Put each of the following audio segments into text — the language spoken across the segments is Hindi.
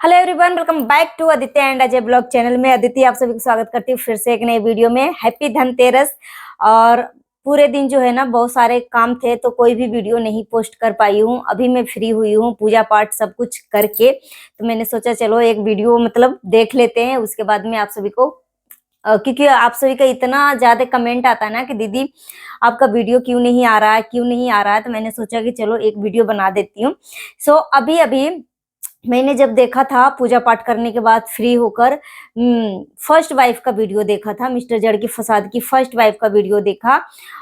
Hello everyone, welcome back to Aditya and Ajay blog channel में। अदिति आप सभी का स्वागत करती हूँ फिर से एक नए वीडियो में। हैप्पी धनतेरस। और पूरे दिन जो है ना बहुत सारे काम थे तो कोई भी वीडियो नहीं पोस्ट कर पाई हूँ। अभी मैं फ्री हुई हूँ पूजा पाठ सब कुछ करके, तो मैंने सोचा चलो एक वीडियो देख लेते हैं। उसके बाद में आप सभी को क्योंकि आप सभी का इतना ज्यादा कमेंट आता है ना कि दीदी आपका वीडियो क्यों नहीं आ रहा है, क्यों नहीं आ रहा है, तो मैंने सोचा कि चलो एक वीडियो बना देती हूँ। सो अभी अभी मैंने जब देखा था पूजा पाठ करने के बाद फ्री होकर फर्स्ट वाइफ का वीडियो देखा था, मिस्टर जड़ की फसाद की फर्स्ट वाइफ का वीडियो देखा।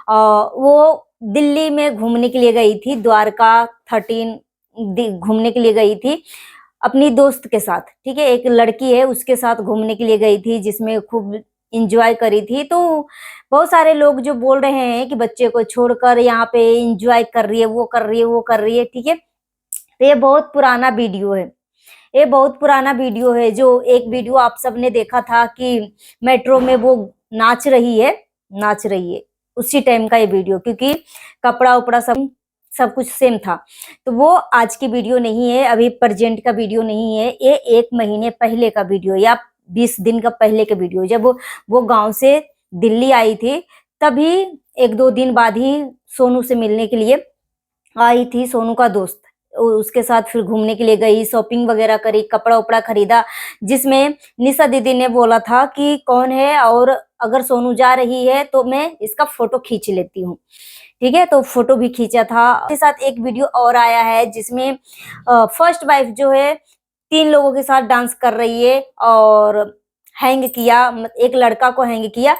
वो दिल्ली में घूमने के लिए गई थी, द्वारका 13 घूमने के लिए गई थी अपनी दोस्त के साथ। ठीक है, एक लड़की है उसके साथ घूमने के लिए गई थी जिसमें खूब इंजॉय करी थी। तो बहुत सारे लोग जो बोल रहे हैं कि बच्चे को छोड़कर यहाँ पे इंजॉय कर रही है, वो कर रही है, वो कर रही है। ठीक है, तो ये बहुत पुराना वीडियो है, ये बहुत पुराना वीडियो है। जो एक वीडियो आप सबने देखा था कि मेट्रो में वो नाच रही है, नाच रही है, उसी टाइम का ये वीडियो, क्योंकि कपड़ा उपड़ा सब कुछ सेम था। तो वो आज की वीडियो नहीं है, अभी प्रेजेंट का वीडियो नहीं है, ये 1 महीने पहले का वीडियो या 20 दिन का पहले का वीडियो। जब वो गांव से दिल्ली आई थी तभी 1-2 दिन बाद ही सोनू से मिलने के लिए आई थी, सोनू का दोस्त। उसके साथ फिर घूमने के लिए गई, शॉपिंग वगैरह करी, कपड़ा उपड़ा खरीदा, जिसमें निशा दीदी ने बोला था कि कौन है और अगर सोनू जा रही है तो मैं इसका फोटो खींच लेती हूँ। ठीक है, तो फोटो भी खींचा था। इसके साथ एक वीडियो और आया है जिसमें फर्स्ट वाइफ जो है 3 लोगों के साथ डांस कर रही है और हैंग किया, एक लड़का को हैंग किया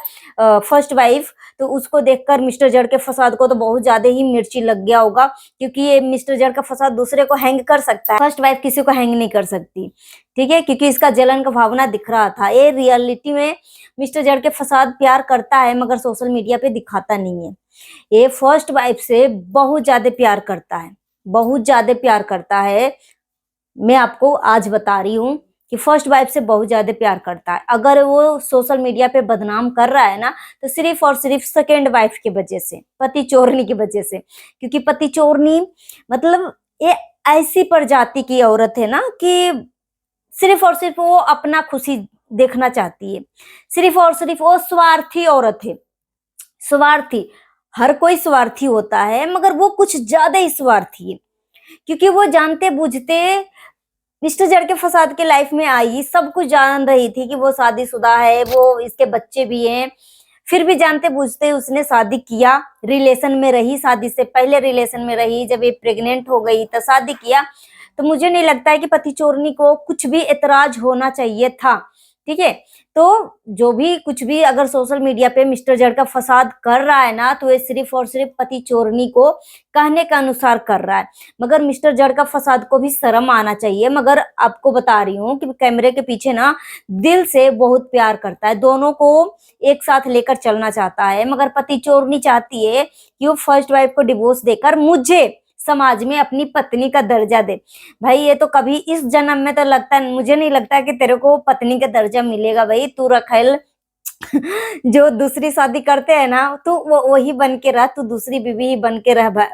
फर्स्ट वाइफ। तो उसको देखकर मिस्टर जड़ के फसाद को तो बहुत ज्यादा ही मिर्ची लग गया होगा, क्योंकि ये मिस्टर जड़ का फसाद दूसरे को हैंग कर सकता है, फर्स्ट वाइफ किसी को हैंग नहीं कर सकती। ठीक है, क्योंकि इसका जलन का भावना दिख रहा था। ये रियलिटी में मिस्टर जड़ के फसाद प्यार करता है मगर सोशल मीडिया पे दिखाता नहीं है। ये फर्स्ट वाइफ से बहुत ज्यादा प्यार करता है, बहुत ज्यादा प्यार करता है। मैं आपको आज बता रही हूँ कि फर्स्ट वाइफ से बहुत ज्यादा प्यार करता है। अगर वो सोशल मीडिया पे बदनाम कर रहा है ना तो सिर्फ और सिर्फ सेकेंड वाइफ की वजह से, पति चोरनी की वजह से। क्योंकि पति चोरनी ये ऐसी प्रजाति की औरत है ना कि सिर्फ और सिर्फ वो अपना खुशी देखना चाहती है, सिर्फ और सिर्फ वो स्वार्थी औरत है। स्वार्थी, हर कोई स्वार्थी होता है मगर वो कुछ ज्यादा ही स्वार्थी है, क्योंकि वो जानते बुझते मिस्टर जड़ के फसाद के लाइफ में आई, सब कुछ जान रही थी कि वो शादीशुदा है, वो इसके बच्चे भी हैं, फिर भी जानते बुझते उसने शादी किया, रिलेशन में रही, शादी से पहले रिलेशन में रही, जब ये प्रेग्नेंट हो गई तो शादी किया। तो मुझे नहीं लगता है कि पति चोरनी को कुछ भी एतराज होना चाहिए था। ठीक है, तो जो भी कुछ भी अगर सोशल मीडिया पे मिस्टर जड़ का फसाद कर रहा है ना तो ये सिर्फ और सिर्फ पति चोरनी को कहने के अनुसार कर रहा है। मगर मिस्टर जड़ का फसाद को भी शर्म आना चाहिए। मगर आपको बता रही हूँ कि कैमरे के पीछे ना दिल से बहुत प्यार करता है, दोनों को एक साथ लेकर चलना चाहता है। मगर पति चोरनी चाहती है कि वो फर्स्ट वाइफ को डिवोर्स देकर मुझे समाज में अपनी पत्नी का दर्जा दे। भाई ये तो कभी इस जन्म में तो लगता है, मुझे नहीं लगता कि तेरे को पत्नी का दर्जा मिलेगा। भाई तू रखेल जो दूसरी शादी करते हैं ना तू वो वही बन के रह, तू दूसरी बीवी ही बन के रह।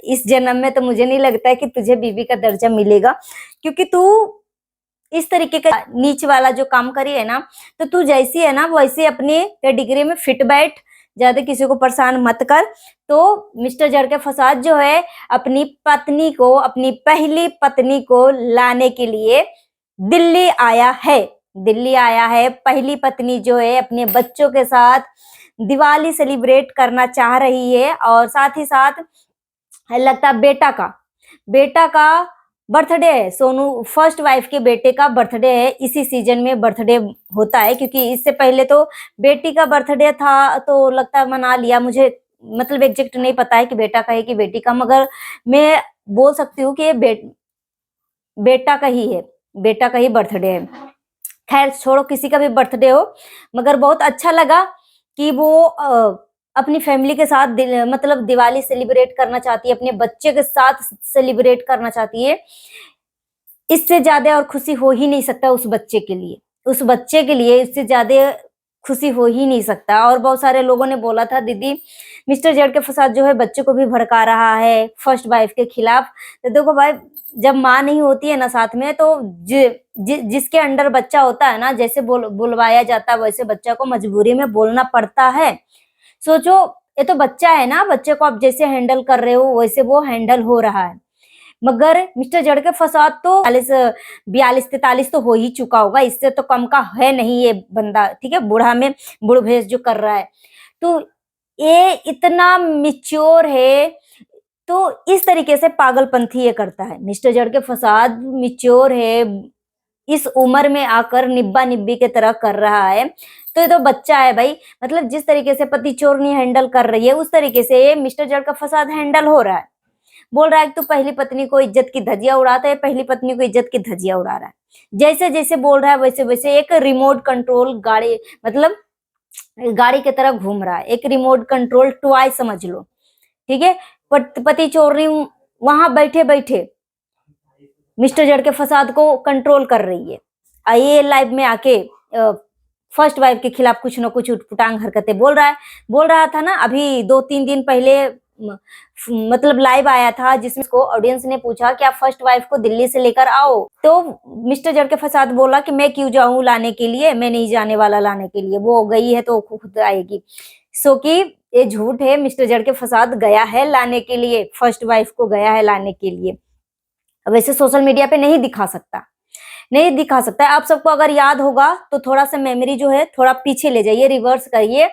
इस जन्म में तो मुझे नहीं लगता है कि तुझे बीवी का दर्जा मिलेगा, क्योंकि तू इस तरीके का नीच वाला जो काम करी है ना, तो तू जैसी है ना वैसे अपने कैटेगरी में फिट बैठ, ज्यादा किसी को परेशान मत कर। तो मिस्टर जड़ के फसाद जो है अपनी पत्नी को, अपनी पहली पत्नी को लाने के लिए दिल्ली आया है, दिल्ली आया है। पहली पत्नी जो है अपने बच्चों के साथ दिवाली सेलिब्रेट करना चाह रही है और साथ ही साथ लगता है बेटा का बर्थडे है। सोनू फर्स्ट वाइफ के बेटे का बर्थडे है, इसी सीजन में बर्थडे होता है, क्योंकि इससे पहले तो बेटी का बर्थडे था तो लगता है मना लिया। मुझे एग्जैक्ट नहीं पता है कि बेटा का है कि बेटी का, मगर मैं बोल सकती हूँ कि ये बेटा का ही है, बेटा का ही बर्थडे है। खैर छोड़ो, किसी का भी बर्थडे हो, मगर बहुत अच्छा लगा कि वो अपनी फैमिली के साथ दिवाली सेलिब्रेट करना चाहती है, अपने बच्चे के साथ सेलिब्रेट करना चाहती है। इससे ज्यादा और खुशी हो ही नहीं सकता उस बच्चे के लिए, उस बच्चे के लिए इससे ज्यादा खुशी हो ही नहीं सकता। और बहुत सारे लोगों ने बोला था दीदी मिस्टर जेड के फसाद जो है बच्चे को भी भड़का रहा है फर्स्ट वाइफ के खिलाफ। तो देखो भाई, जब माँ नहीं होती है ना साथ में, तो जिसके अंडर बच्चा होता है ना, जैसे बुलवाया जाता है वैसे बच्चा को मजबूरी में बोलना पड़ता है। सोचो, ये तो बच्चा है ना, बच्चे को आप जैसे हैंडल कर रहे हो वैसे वो हैंडल हो रहा है। मगर मिस्टर जड़ के फसाद तो 42-43 तो हो ही चुका होगा, इससे तो कम का है नहीं ये बंदा, ठीक है, बूढ़ा में बूढ़ भेष जो कर रहा है। तो ये इतना मिच्योर है, तो इस तरीके से पागलपंथी ये करता है। मिस्टर जड़ के फसाद मिच्योर है, इस उम्र में आकर निब्बा निब्बी के तरह कर रहा है। तो ये तो बच्चा है भाई, मतलब जिस तरीके से पति चोरनी हैंडल कर रही है उस तरीके से मिस्टर जड़ का फसाद हैंडल हो रहा है। बोल रहा है कि तू पहली पत्नी को इज्जत की धज्जियां उड़ाता है, पहली पत्नी को इज्जत की धज्जियां उड़ा रहा है। जैसे जैसे बोल रहा है वैसे वैसे एक रिमोट कंट्रोल गाड़ी, मतलब गाड़ी की तरह घूम रहा है, एक रिमोट कंट्रोल टॉय समझ लो, ठीक है। पति चोरनी वहां बैठे बैठे मिस्टर जड़ के फसाद को कंट्रोल कर रही है। ये लाइव में आके फर्स्ट वाइफ के खिलाफ कुछ न कुछ उटपुटांग हरकतें बोल रहा था ना। अभी 2-3 दिन पहले मतलब लाइव आया था जिसमें उसको ऑडियंस ने पूछा कि आप फर्स्ट वाइफ को दिल्ली से लेकर आओ, तो मिस्टर जड़ के फसाद बोला कि मैं क्यों जाऊं लाने के लिए, मैं नहीं जाने वाला लाने के लिए, वो गई है तो खुद आएगी। सो कि ये झूठ है, मिस्टर जड़ के फसाद गया है लाने के लिए, फर्स्ट वाइफ को गया है लाने के लिए। वैसे सोशल मीडिया पे नहीं दिखा सकता है। आप सबको अगर याद होगा तो थोड़ा सा मेमोरी जो है थोड़ा पीछे ले जाइए, रिवर्स करिए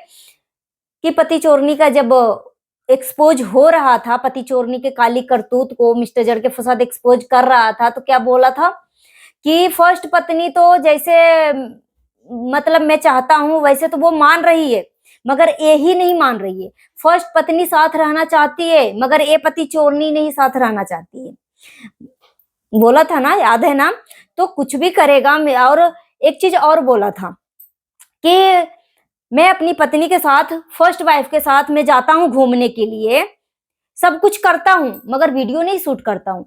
कि पति चोरनी का जब एक्सपोज हो रहा था, पति चोरनी के काली करतूत को मिस्टर जड़ के फसाद एक्सपोज कर रहा था, तो क्या बोला था कि फर्स्ट पत्नी तो जैसे मतलब मैं चाहता हूं वैसे तो वो मान रही है, मगर ये ही नहीं मान रही है। फर्स्ट पत्नी साथ रहना चाहती है मगर ये पति चोरनी नहीं साथ रहना चाहती है, बोला था ना, याद है ना। तो कुछ भी करेगा। और एक चीज और बोला था कि मैं अपनी पत्नी के साथ, फर्स्ट वाइफ के साथ मैं जाता हूं घूमने के लिए, सब कुछ करता हूं मगर वीडियो नहीं शूट करता हूं।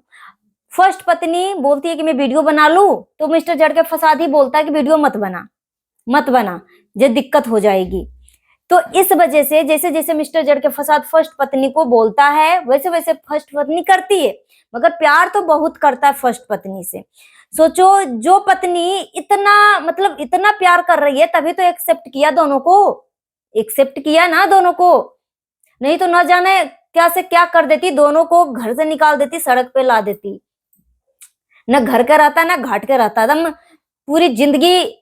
फर्स्ट पत्नी बोलती है कि मैं वीडियो बना लूं, तो मिस्टर जड़ के फसाद ही बोलता है कि वीडियो मत बना, ये दिक्कत हो जाएगी। तो इस वजह से जैसे जैसे मिस्टर जड़ के फसाद फर्स्ट पत्नी को बोलता है वैसे वैसे फर्स्ट पत्नी करती है, मगर प्यार तो बहुत करता है फर्स्ट पत्नी से। सोचो, जो पत्नी इतना प्यार कर रही है तभी तो एक्सेप्ट किया ना दोनों को, नहीं तो न जाने क्या से क्या कर देती, दोनों को घर से निकाल देती, सड़क पे ला देती, न घर का रहता ना घाट का रहता, एकदम पूरी जिंदगी।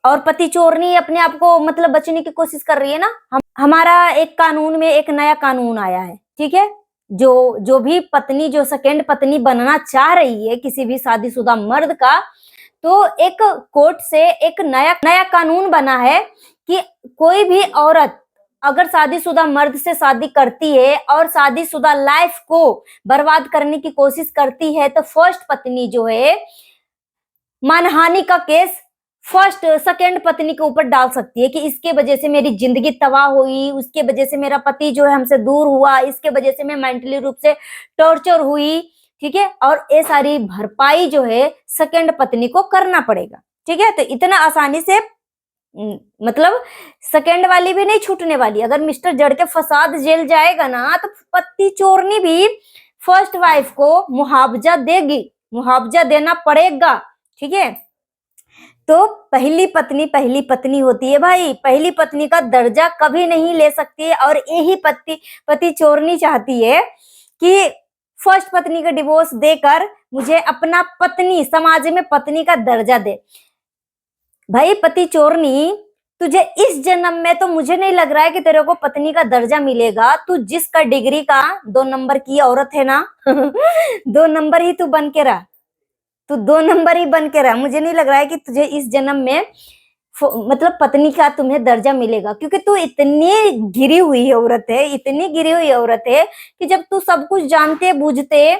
और पति चोरनी अपने आप को मतलब बचने की कोशिश कर रही है ना। हमारा एक कानून में एक नया कानून आया है, ठीक है, जो भी पत्नी जो सेकंड पत्नी बनना चाह रही है किसी भी शादीशुदा मर्द का, तो एक कोर्ट से एक नया कानून बना है कि कोई भी औरत अगर शादीशुदा मर्द से शादी करती है और शादीशुदा लाइफ को बर्बाद करने की कोशिश करती है, तो फर्स्ट पत्नी जो है मानहानि का केस फर्स्ट सेकंड पत्नी के ऊपर डाल सकती है कि इसके वजह से मेरी जिंदगी तबाह हुई, उसके वजह से मेरा पति जो है हमसे दूर हुआ, इसके वजह से मैं मेंटली रूप से टॉर्चर हुई, ठीक है, और ये सारी भरपाई जो है सेकंड पत्नी को करना पड़ेगा, ठीक है। तो इतना आसानी से मतलब सेकंड वाली भी नहीं छूटने वाली। अगर मिस्टर जड़ के फसाद जेल जाएगा ना, तो पति चोरनी भी फर्स्ट वाइफ को मुआवजा देगी, मुआवजा देना पड़ेगा, ठीक है। तो पहली पत्नी होती है भाई, पहली पत्नी का दर्जा कभी नहीं ले सकती है। और यही पति चोरनी चाहती है कि फर्स्ट पत्नी का डिवोर्स देकर मुझे अपना पत्नी, समाज में पत्नी का दर्जा दे। भाई पति चोरनी, तुझे इस जन्म में तो मुझे नहीं लग रहा है कि तेरे को पत्नी का दर्जा मिलेगा। तू जिसका डिग्री का 2 नंबर की औरत है ना 2 नंबर ही तू बन के रहा, तू 2 नंबर ही बन के रहा। मुझे नहीं लग रहा है कि तुझे इस जन्म में मतलब पत्नी का तुम्हें दर्जा मिलेगा, क्योंकि तू इतनी गिरी हुई औरत है, इतनी गिरी हुई औरत है कि जब तू सब कुछ जानते बूझते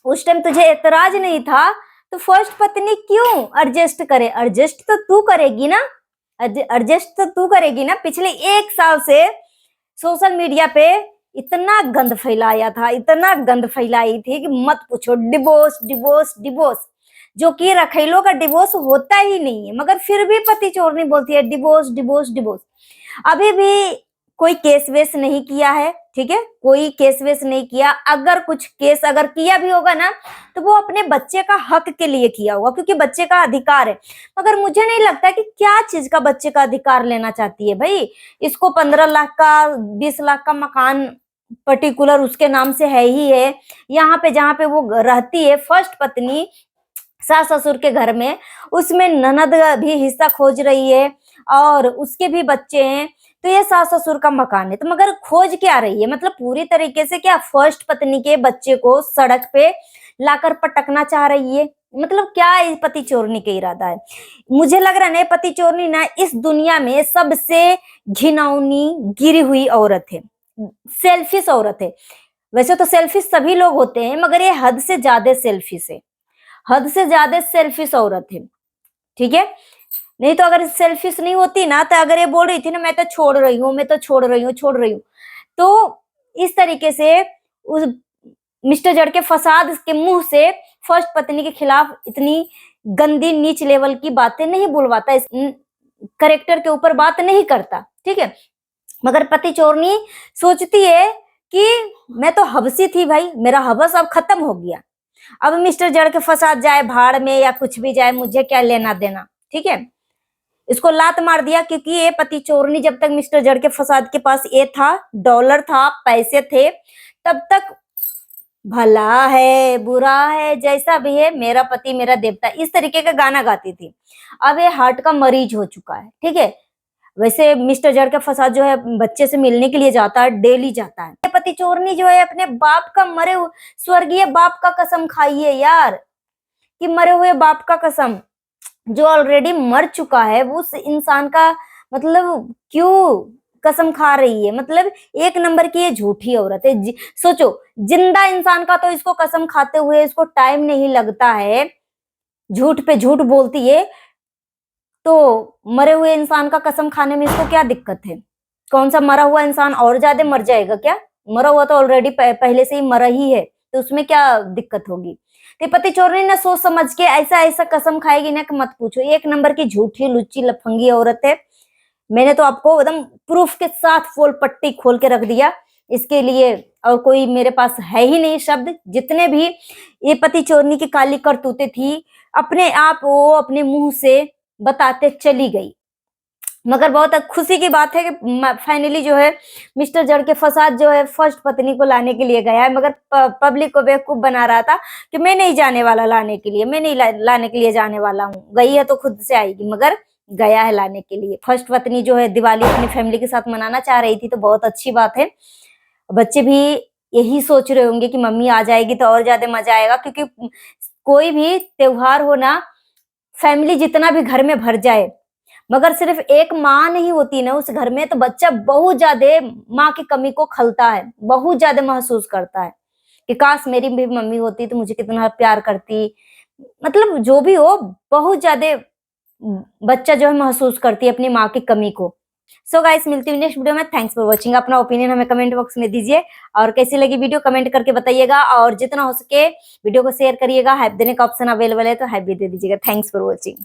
उस टाइम तुझे एतराज नहीं था, तो फर्स्ट पत्नी क्यों एडजस्ट करे? एडजस्ट तो तू करेगी ना, एडजस्ट तो तू करेगी ना। पिछले 1 साल से सोशल मीडिया पे इतना गंद फैलाया था, इतना गंद फैलाई थी कि मत पूछो। डिवोर्स डिवोर्स डिवोर्स, जो कि रखेलों का डिवोर्स होता ही नहीं है, मगर फिर भी पति चोरनी बोलती है डिवोर्स डिवोर्स डिवोर्स। अभी भी कोई केस वेस नहीं किया है, ठीक है, कोई केस वेस नहीं किया। अगर कुछ केस अगर किया भी होगा ना, तो वो अपने बच्चे का हक के लिए किया होगा, क्योंकि बच्चे का अधिकार है। मगर मुझे नहीं लगता कि क्या चीज का बच्चे का अधिकार लेना चाहती है भाई। इसको 15 लाख का 20 लाख का मकान पर्टिकुलर उसके नाम से है ही है। यहाँ पे जहाँ पे वो रहती है फर्स्ट पत्नी सास ससुर के घर में, उसमें ननद भी हिस्सा खोज रही है और उसके भी बच्चे हैं। तो ये सास ससुर का मकान है, तो मगर खोज क्या रही है, मतलब पूरी तरीके से क्या फर्स्ट पत्नी के बच्चे को सड़क पे लाकर पटकना चाह रही है। मतलब क्या इस पति चोरनी का इरादा है। मुझे लग रहा है पति चोरनी ना इस दुनिया में सबसे घिनौनी गिरी हुई औरत है, सेल्फिश औरत है। वैसे तो सेल्फिश सभी लोग होते हैं, मगर ये हद से ज्यादा सेल्फिश है, हद से ज्यादा सेल्फिश औरत है, ठीक है। नहीं तो अगर सेल्फिश नहीं होती ना, तो अगर ये बोल रही थी ना मैं तो छोड़ रही हूँ, मैं तो छोड़ रही हूँ, छोड़ रही हूँ, तो इस तरीके से उस मिस्टर जड़ के फसाद के मुंह से फर्स्ट पत्नी के खिलाफ इतनी गंदी नीच लेवल की बातें नहीं बुलवाता, इस करेक्टर के ऊपर बात नहीं करता, ठीक है। मगर पति चोरनी सोचती है कि मैं तो हबसी थी भाई, मेरा हवस अब खत्म हो गया, अब मिस्टर जड़ के फसाद जाए भाड़ में या कुछ भी जाए, मुझे क्या लेना देना, ठीक है। इसको लात मार दिया, क्योंकि ये पति चोरनी जब तक मिस्टर जड़ के फसाद के पास ये था, डॉलर था, पैसे थे, तब तक भला है बुरा है जैसा भी है मेरा पति मेरा देवता, इस तरीके का गाना गाती थी। अब ये हार्ट का मरीज हो चुका है, ठीक है। वैसे मिस्टर जड़ का फसाद जो है बच्चे से मिलने के लिए जाता है, डेली जाता है। पति चोरनी जो है अपने बाप का मरे स्वर्गीय बाप का कसम खाइए यार, कि मरे हुए बाप का कसम, जो ऑलरेडी मर चुका है वो उस इंसान का मतलब क्यों कसम खा रही है। मतलब एक नंबर की ये झूठी औरत है। सोचो जिंदा इंसान का तो इसको कसम खाते हुए इसको टाइम नहीं लगता है, झूठ पे झूठ बोलती है, तो मरे हुए इंसान का कसम खाने में इसको क्या दिक्कत है। कौन सा मरा हुआ इंसान और ज्यादा मर जाएगा क्या, मरा हुआ तो ऑलरेडी पहले से ही मरा ही है, तो उसमें क्या दिक्कत होगी। तो पति चोरनी ना सोच समझ के ऐसा ऐसा कसम खाएगी ना कि मत पूछो, एक नंबर की झूठी लुच्ची लफंगी औरत है। मैंने तो आपको एकदम प्रूफ के साथ फुल पट्टी खोल के रख दिया इसके लिए, और कोई मेरे पास है ही नहीं शब्द। जितने भी ये पति चोरनी की काली करतूतें थी अपने आप वो अपने मुंह से बताते चली गई। मगर बहुत खुशी की बात है कि फाइनली जो है मिस्टर जड़ के फसाद जो है फर्स्ट पत्नी को लाने के लिए गया है, मगर पब्लिक को बेवकूफ बना रहा था कि मैं नहीं जाने वाला लाने के लिए, मैं नहीं लाने के लिए जाने वाला हूँ, गई है तो खुद से आएगी, मगर गया है लाने के लिए। फर्स्ट पत्नी जो है दिवाली अपनी फैमिली के साथ मनाना चाह रही थी, तो बहुत अच्छी बात है। बच्चे भी यही सोच रहे होंगे कि मम्मी आ जाएगी तो और ज्यादा मजा आएगा, क्योंकि कोई भी त्योहार हो ना, फैमिली जितना भी घर में भर जाए, मगर सिर्फ एक माँ नहीं होती ना उस घर में, तो बच्चा बहुत ज्यादा माँ की कमी को खलता है, बहुत ज्यादा महसूस करता है कि काश मेरी भी मम्मी होती तो मुझे कितना प्यार करती। मतलब जो भी हो, बहुत ज्यादा बच्चा जो है महसूस करती है अपनी माँ की कमी को। सो गाइस मिलती हूँ नेक्स्ट वीडियो में। Thanks for watching. अपना ओपिनियन हमें कमेंट बॉक्स में दीजिए, और कैसी लगी वीडियो कमेंट करके बताइएगा, और जितना हो सके वीडियो को शेयर करिएगा। हाइप देने का ऑप्शन अवेलेबल है तो हाइप भी दे दीजिएगा। Thanks for watching.